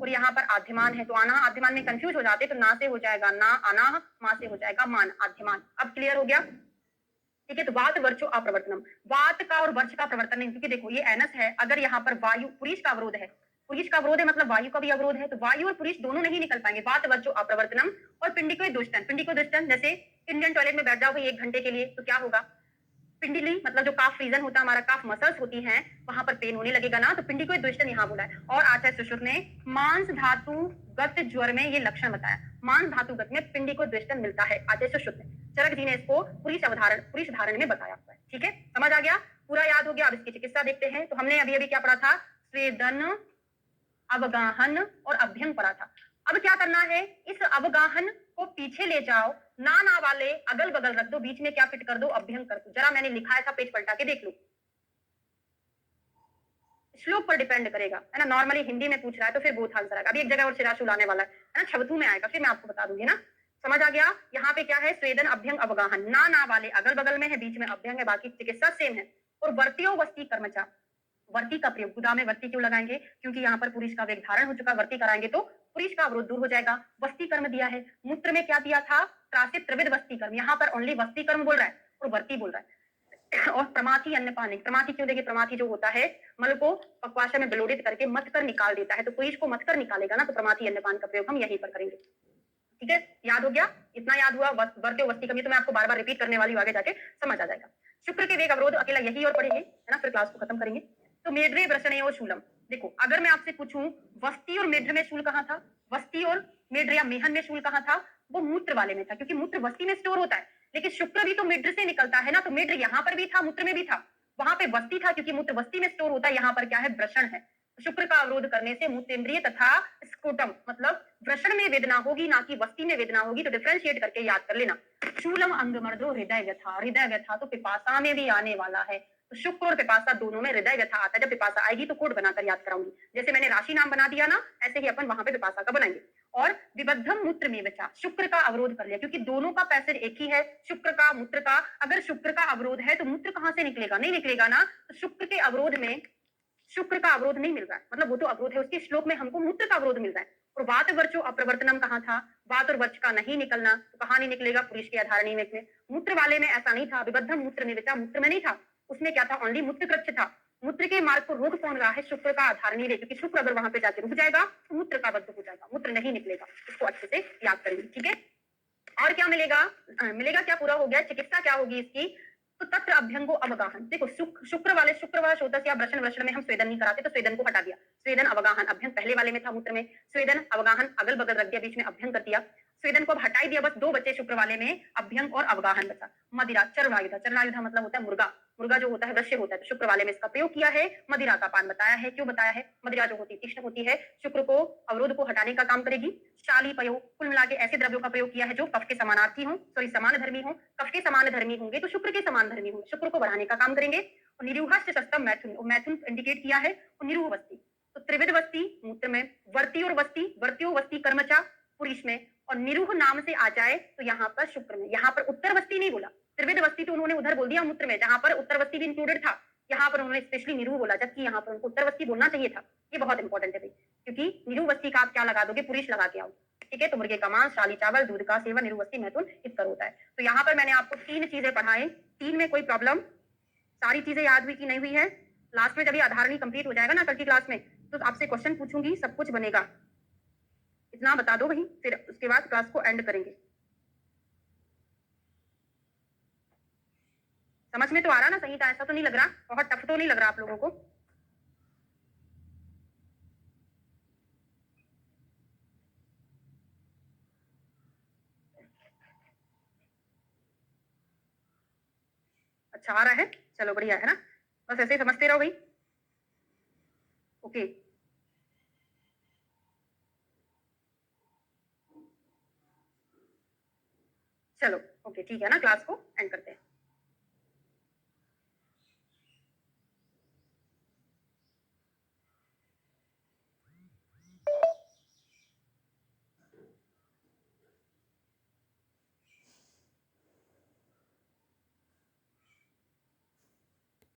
और यहाँ पर आद्यमान है, तो अनाह आद्यमान में कंफ्यूज हो जाते, तो ना से हो जाएगा ना अनाह, मां से हो जाएगा मान, आद्यमान। अब क्लियर हो गया, ठीक है। तो वात वर्चो अप्रवर्तनम, वात का और वर्च का प्रवर्तन नहीं, क्योंकि देखो ये एनस है, अगर यहाँ पर वायु, पुरुष का अवरोध है, पुरुष का अवरोध है मतलब वायु का भी अवरोध है, तो वायु और पुरुष दोनों नहीं निकल पाएंगे। वात वर्चो अप्रवर्तनम। और पिंडिको दुष्टन, पिंडिको दुष्टन, जैसे इंडियन टॉयलेट में बैठ जाओ भाई 1 घंटे के लिए, तो क्या होगा, पिंडिली मतलब जो काफ रीजन होता है हमारा, काफ मसल्स होती हैं, वहां पर पेन होने लगेगा ना, तो पिंडी को द्विष्टन यहाँ बोला है। और आचार्य सुश्रुत ने मांस धातु गत ज्वर में ये लक्षण बताया, मांस धातु गत में पिंडी को द्विष्टन मिलता है, आचार्य सुश्रुत ने। चरक जी ने इसको पुरुष अवधारण, पुरुष धारण में बताया हुआ है, ठीक है, समझ आ गया, पूरा याद हो गया। अब इसकी चिकित्सा देखते हैं। तो हमने अभी अभी क्या पढ़ा था, स्वेदन, अवगाहन और अभ्यंग पढ़ा था। अब क्या करना है, इस अवगाहन को पीछे ले जाओ, ना ना वाले अगल बगल रख दो, बीच में क्या फिट कर दो, अभ्यंग कर दो। जरा मैंने लिखाया था, पेज पलटा के देख लो, श्लोक पर डिपेंड करेगा, है ना। नॉर्मली हिंदी में पूछ रहा है तो फिर बहुत आंसर आएगा। अभी एक जगह और शिराशूल आने वाला है ना, छवथू में आएगा, फिर मैं आपको बता दूंगी ना। समझ आ गया। यहाँ पे क्या है, स्वेदन अभ्यंग अवगाहन, ना ना वाले अगल बगल में है, बीच में अभ्यंग है, बाकी चिकित्सा सेम है। और वर्तियो वस्ती कर्मचा, वर्ती का प्रयोग, गुदा में वर्ती क्यों लगाएंगे, क्योंकि यहाँ पर पुरुष का वेग धारण हो चुका, वर्ती कराएंगे तो पुरुष का अवरोध दूर हो जाएगा। वस्ती कर्म दिया है, मूत्र में क्या दिया था, त्रासित त्रिविध वस्ती कर्म, यहाँ पर ओनली वस्ती कर्म बोल रहा है और वर्ती बोल रहा है। और प्रमाथी अन्य पानी, प्रमाथी क्यों, देखिए प्रमाथी जो होता है मल को पक्वाशय में बिलोडित करके मत कर निकाल देता है, तो पुरुष को मत कर निकालेगा ना, तो प्रमाथी अन्य पान का प्रयोग हम यहीं पर करेंगे, ठीक है। याद हो गया, इतना याद हुआ, वर्त्य वस्ती कमी, तो मैं आपको बार बार रिपीट करने वाली हूँ, आगे जाके समझ आ जाएगा। शुक्र के वेग अवरोध अकेला यही और पढ़ेंगे, है ना, फिर क्लास को खत्म करेंगे। तो मेड्रे वृषणे और शूलम, देखो अगर मैं आपसे पूछूं वस्ती और मेढ्र में शूल कहाँ था, वस्ती और मेढ्र या मेहन में शूल कहाँ था, वो मूत्र वाले में था, क्योंकि मूत्र वस्ती में स्टोर होता है, लेकिन शुक्र भी तो मेढ्र से निकलता है ना, तो मेढ्र यहाँ पर भी था, मूत्र में भी था, वहां पे वस्ती था, क्योंकि मूत्र वस्ती में स्टोर होता है, यहाँ पर क्या है, वृषण है। शुक्र का अवरोध करने से मूत्रेंद्रिय तथा स्कोटम, मतलब वृषण में वेदना होगी ना कि वस्ती में वेदना होगी, तो डिफरेंशिएट करके याद कर लेना। शूलम अंगमर्दो हृदय व्यथा, हृदय व्यथा तो पिपासा में भी आने वाला है, तो शुक्र और पिपासा दोनों में हृदय व्यथा आता है। जब पिपासा आएगी तो कोड बनाकर याद कराऊंगी, जैसे मैंने राशि नाम बना दिया ना, ऐसे ही अपन वहां पे पिपासा का बनाएंगे। और विबद्धम मूत्र में बचा, शुक्र का अवरोध कर लिया, क्योंकि दोनों का पैसेज एक ही है, शुक्र का मूत्र का। अगर शुक्र का अवरोध है तो मूत्र कहां से निकलेगा, नहीं निकलेगा ना, तो शुक्र के अवरोध में शुक्र का अवरोध नहीं मिल रहा है, मतलब वो तो अवरोध है, उसके श्लोक में हमको मूत्र का अवरोध मिल रहा है। और वात वर्चो अप्रवर्तनम कहाँ था, वात और वर्च का नहीं निकलना, तो कहाँ नहीं निकलेगा, पुरुष के आधारणी में। मूत्र वाले में ऐसा नहीं था, विबद्धम मूत्र में बचा, मूत्र में नहीं था, उसमें क्या था, ओनली मूत्र कृच्छ था। मूत्र के मार्ग को रोक कौन रहा है, शुक्र का आधारणी रे, क्योंकि शुक्र अगर वहां पे जाके रुक जाएगा तो मूत्र का बद्ध हो जाएगा, मूत्र नहीं निकलेगा। इसको अच्छे से याद करेंगे, ठीक है। और क्या मिलेगा, मिलेगा क्या, पूरा हो गया। चिकित्सा क्या होगी इसकी, तो तत्र अभ्यंगो अवगाहन, देखो शुक्र वाले, शुक्रवार शोधस या वृषण, वृषण में हम स्वेदन नहीं कराते, तो स्वेदन को हटा दिया, स्वेदन अवगाहन, अभ्यंग पहले वाले में था मूत्र में, स्वेदन अवगाहन अगल बगल रख दिया, बीच में अभ्यंग कर दिया, स्वेदन को अब हटाई दिया, बस दो बच्चे शुक्र वाले में, अभ्यंग और अवगाहन बचा। मदिरा, चरवायुधा, चरवायुधा मतलब होता है मुर्गा, मुर्गा जो होता है वृश्य होता है, तो शुक्र वाले में इसका प्रयोग किया है। मदिरा का पान बताया है, क्यों बताया है? मदिरा जो होती है तीक्ष्ण होती है, शुक्र को अवरोध को हटाने का काम करेगी। शाली पयो, कुल मिला के ऐसे द्रव्यों का प्रयोग किया है जो कफ के समानार्थी हो, सॉरी समान धर्मी हो, कफ के समान धर्मी होंगे तो शुक्र के समान धर्मी होंगे, शुक्र को बढ़ाने का काम करेंगे। और निरूहास्य शस्तम मैथुन, और मैथुन इंडिकेट किया है, और निरूह वस्ती, तो त्रिविध वस्ती मूत्र में, वर्ती और वस्ती, वर्त्यो वस्ती कर्मचा पुरुष में, और निरूह नाम से आ जाए तो यहाँ पर शुक्र में, यहाँ पर उत्तर वस्ती नहीं बोला, त्रिविध वस्ती तो उन्होंने उधर बोल दिया मूत्र में, जहां पर उत्तर वस्ती भी इंक्लूडेड था, यहाँ पर उन्होंने स्पेशली निरूह बोला, जबकि यहाँ पर उनको उत्तर वस्ती बोलना चाहिए था। ये बहुत इंपॉर्टेंट है भाई, क्योंकि निरूह वस्ती का आप क्या लगा दोगे? पुरुष लगा के आओ, ठीक है? तो मुर्गे का मांस, शाली चावल, दूध का सेवन, निरूह वस्ती मैथुन इतर होता है। तो यहाँ पर मैंने आपको 3 चीजें पढ़ाए, 3 में कोई प्रॉब्लम? सारी चीजें याद हुई कि नहीं हुई है? लास्ट में जब ये आधारणी कंप्लीट हो जाएगा ना कल की क्लास में, तो आपसे क्वेश्चन पूछूंगी, सब कुछ बनेगा, इतना बता दो भाई, फिर उसके बाद क्लास को एंड करेंगे। समझ में तो आ रहा ना संहिता? ऐसा तो नहीं लग रहा, बहुत टफ तो नहीं लग रहा आप लोगों को? अच्छा आ रहा है, चलो बढ़िया है ना, बस ऐसे ही समझते रहो भाई। ओके, चलो ओके ठीक है ना, क्लास को एंड करते हैं।